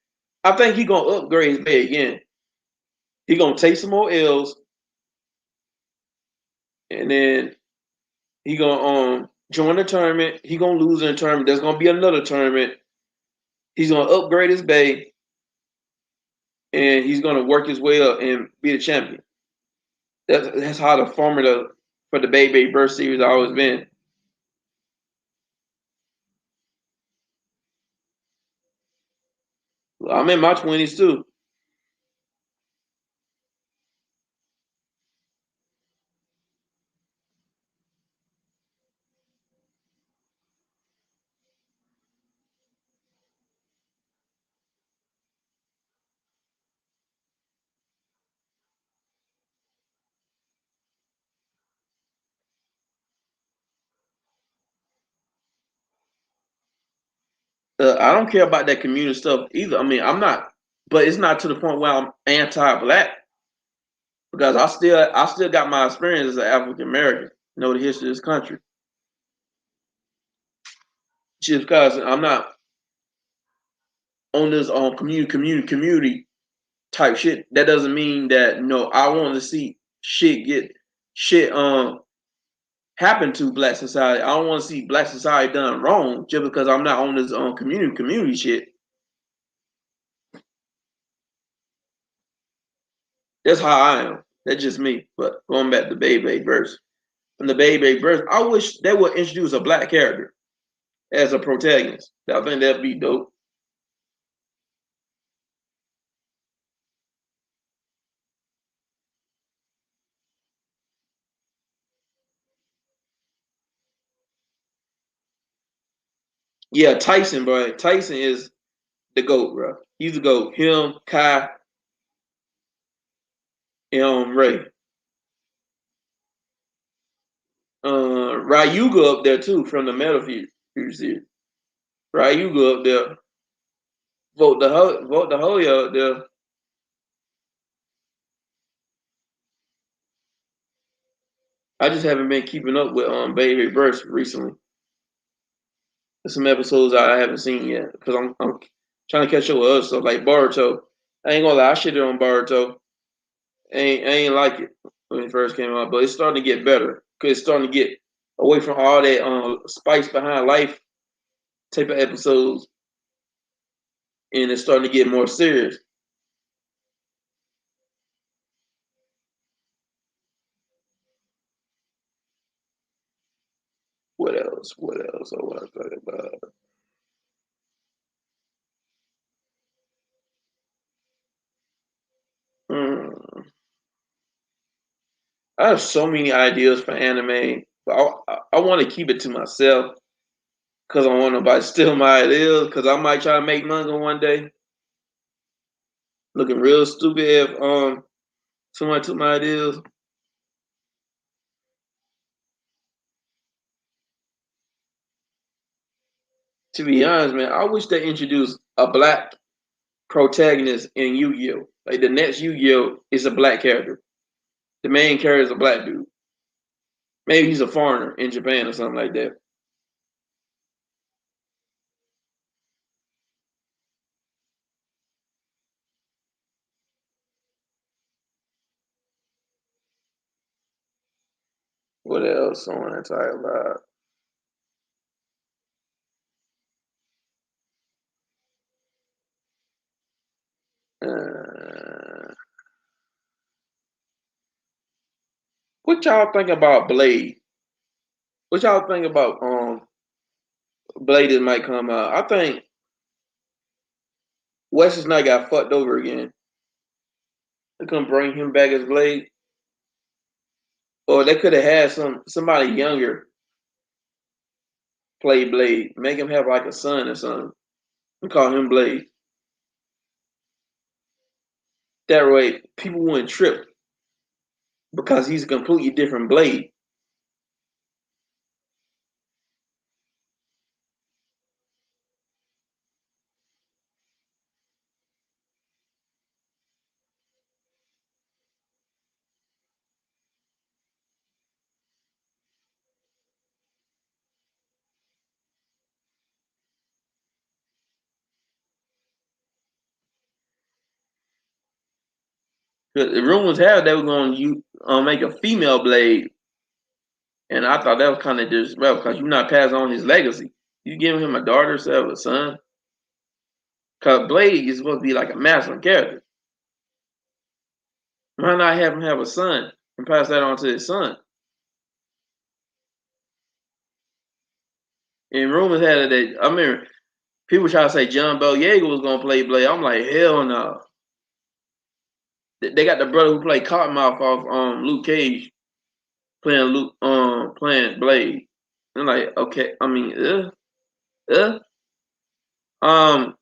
S1: I think he gonna upgrade his bay again. He gonna take some more L's, and then he gonna join the tournament. He gonna lose in the tournament. There's gonna be another tournament. He's gonna upgrade his bay, and he's gonna work his way up and be the champion. That's how the formula for the Bay Burst series always been. I'm in my 20s too. I don't care about that community stuff either. I mean, I'm not, but it's not to the point where I'm anti-black because I still got my experience as an African American. Know the history of this country. Just because I'm not on this community type shit, that doesn't mean that no, I want to see shit happen to black society. I don't want to see black society done wrong just because I'm not on this community shit. That's how I am. That's just me. But going back to Baby verse. From the Baby verse, I wish they would introduce a black character. as a protagonist. I think that'd be dope. Yeah, Tyson, bro. Tyson is the GOAT, bro. He's the GOAT. Him, Kai, and Ray. Ryuga up there too from the Metal Fury series. Ryuga up there. Vote the Hoya up there. I just haven't been keeping up with Baby Burst recently. There's some episodes I haven't seen yet because I'm trying to catch up with other stuff like Boruto. I ain't gonna lie, I shitted on Boruto. I ain't like it when it first came out, but it's starting to get better because it's starting to get away from all that spice behind life type of episodes, and it's starting to get more serious. What else? What else? I want to talk about. Hmm. I have so many ideas for anime, but I want to keep it to myself because I don't want nobody to steal my ideas. Because I might try to make manga one day, looking real stupid if someone took my ideas. To be honest, man, I wish they introduced a black protagonist in Yu-Gi-Oh. Like the next Yu-Gi-Oh is a black character. The main character is a black dude. Maybe he's a foreigner in Japan or something like that. What else I want to talk about? Uh, what y'all think about Blade? What y'all think about Blade that might come out? I think Wesley Knight got fucked over again. They couldn't bring him back as Blade, or they could have had somebody younger play Blade, make him have like a son or something, and call him Blade. That way, people wouldn't trip because he's a completely different Blade. The rumors have they were going to make a female Blade, and I thought that was kind of disrespectful because you're not passing on his legacy. You giving him a daughter instead of a son. Because Blade is supposed to be like a masculine character. Why not have him have a son and pass that on to his son? And rumors had it that I remember people try to say John Boyega was gonna play Blade. I'm like, hell no. They got the brother who played Cottonmouth off Luke Cage playing playing Blade. I'm like, okay, I mean, uh. Um,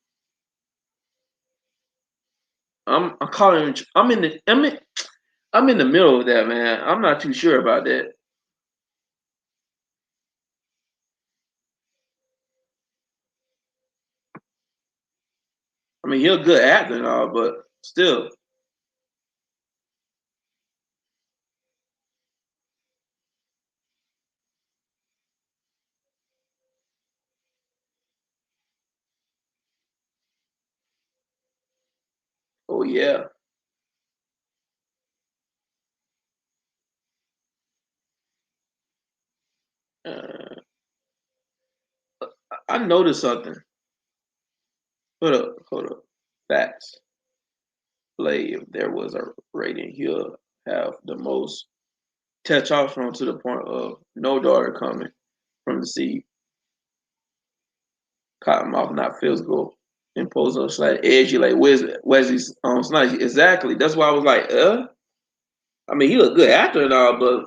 S1: I'm calling. I'm in the middle of that, man. I'm not too sure about that. I mean, he's a good actor and all, but still, oh yeah. Uh, I noticed something. Hold up. Facts. Play if there was a rating, he'll have the most testosterone to the point of no daughter coming from the seed. Cottonmouth, not physical. Impose on slight edgy like Wesley Snipes. Exactly. That's why I was like, I mean, he a good actor and all, but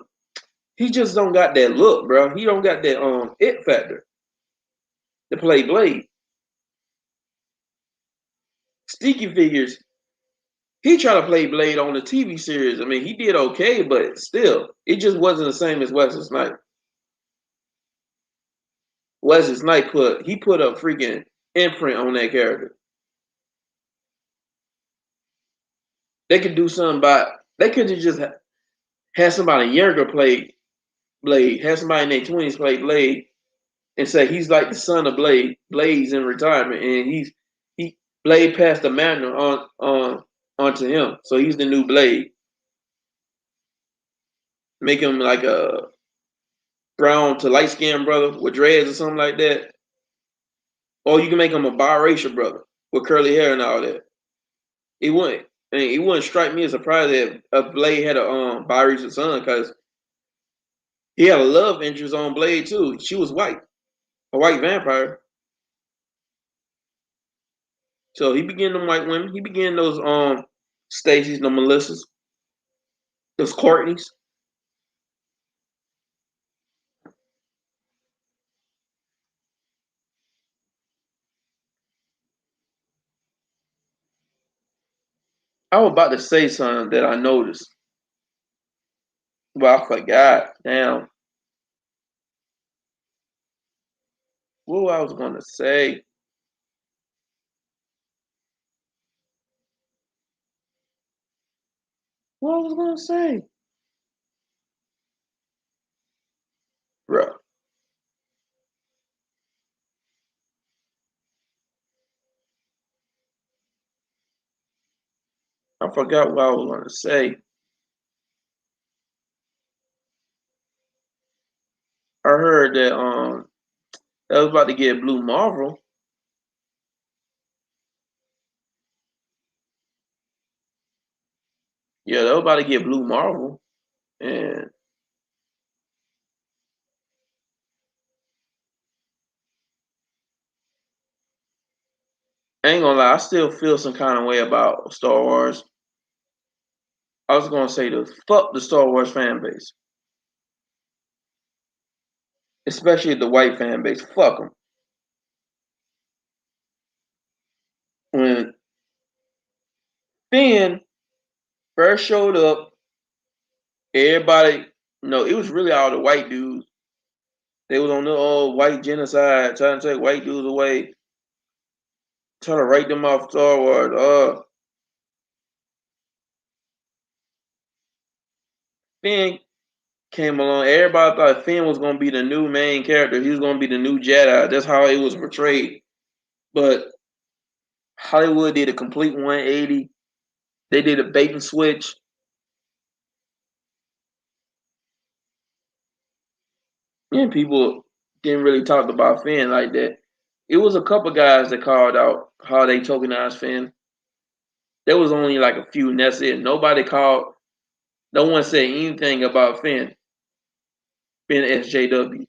S1: he just don't got that look, bro. He don't got that it factor to play Blade. Sticky Figures, he tried to play Blade on the TV series. I mean, he did okay, but still, it just wasn't the same as Wesley Snipes. Wesley Snipes put a freaking imprint on that character. They could do something about. They could have just had somebody younger play Blade, have somebody in their 20s play Blade, and say he's like the son of Blade. Blade's in retirement, and he Blade passed the mantle onto him, so he's the new Blade. Make him like a brown to light skinned brother with dreads or something like that. Or you can make him a biracial brother with curly hair and all that. It wouldn't. I mean, it wouldn't strike me as surprised that a Blade had a biracial son because he had a love interest on Blade too. She was white, a white vampire. So he began them white women. He began those Stacy's, the Melissas, those Courtneys. I was about to say something that I noticed, but I forgot. Damn, what I was gonna say. What I was gonna say, bro. I forgot what I was gonna say. I heard that was about to get Blue Marvel. Yeah, they was about to get Blue Marvel, and I ain't gonna lie, I still feel some kind of way about Star Wars. I was gonna say the fuck the Star Wars fan base, especially the white fan base. Fuck them. When Finn first showed up, everybody, it was really all the white dudes. They was on the old white genocide, trying to take white dudes away, trying to write them off Star Wars. Finn came along. Everybody thought Finn was gonna be the new main character. He was gonna be the new Jedi. That's how it was portrayed. But Hollywood did a complete 180. They did a bait and switch. And people didn't really talk about Finn like that. It was a couple guys that called out how they tokenized Finn. There was only like a few, and that's it. Nobody called. No one said anything about Finn SJW,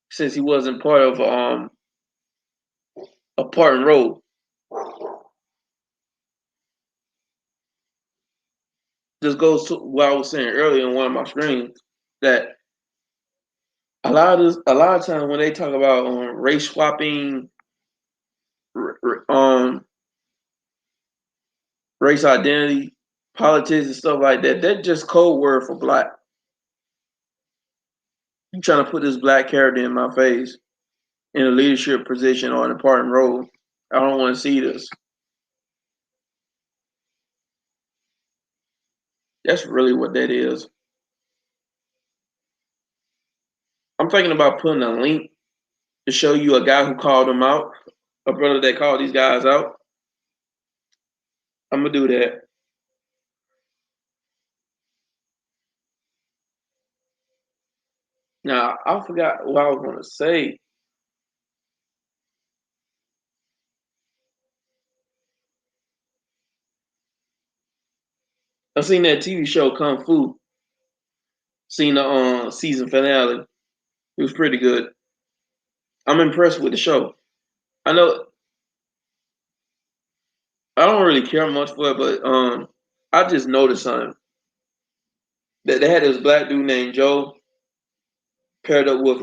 S1: since he wasn't part of a part and road. This goes to what I was saying earlier in one of my streams that a lot of times when they talk about race swapping, um, race identity, politics, and stuff like that, that's just code word for black. You trying to put this black character in my face in a leadership position or an important role. I don't want to see this. That's really what that is. I'm thinking about putting a link to show you a guy who called them out, a brother that called these guys out. I'm gonna do that. Now I forgot what I was gonna say. I seen that TV show Kung Fu. Seen the season finale. It was pretty good. I'm impressed with the show. I know I don't really care much for it, but I just noticed something that they had this black dude named Joe paired up with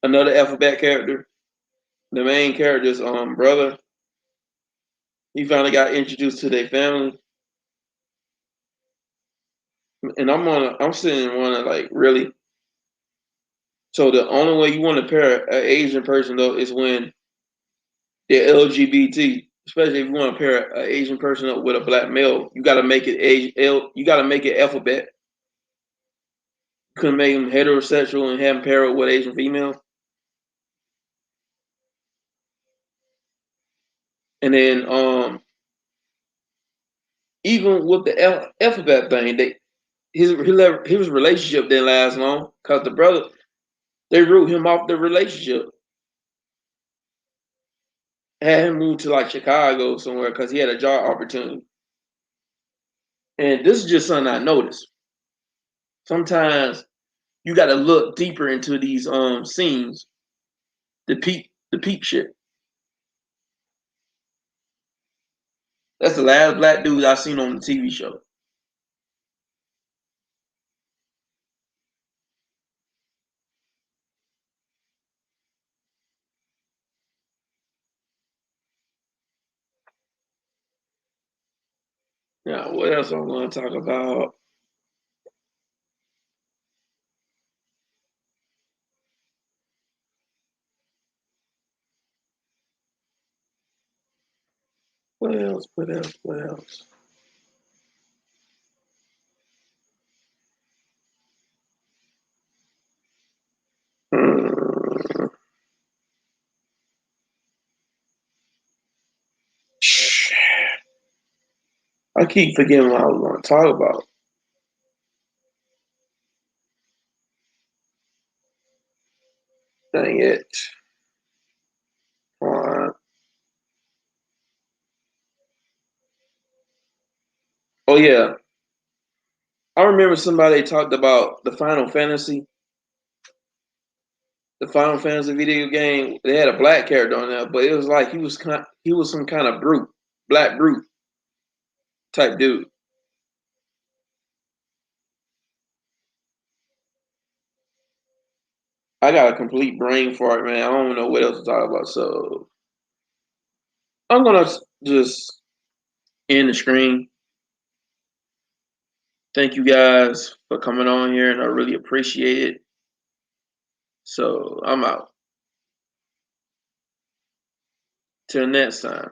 S1: another alphabet character. The main character's brother. He finally got introduced to their family, and I'm sitting and wondering like really. So the only way you want to pair an Asian person though is when they're LGBT. Especially if you want to pair an Asian person up with a black male, you got to make it You got to make it alphabet. You couldn't make them heterosexual and have them pair up with Asian female. And then even with the alphabet thing, his relationship didn't last long because the brother they wrote him off the relationship, had him move to like Chicago somewhere because he had a job opportunity. And this is just something I noticed. Sometimes you got to look deeper into these scenes the peep shit. That's the last black dude I seen on the TV show. Now, what else I'm going to talk about? What else? What else? What else? Hmm. I keep forgetting what I was going to talk about. Dang it. Uh, oh, yeah. I remember somebody talked about the Final Fantasy video game. They had a black character on there, but it was like he was some kind of brute, black brute type dude. I got a complete brain fart, man. I don't know what else to talk about, so I'm gonna just end the screen. Thank you guys for coming on here, and I really appreciate it. So I'm out. Till next time.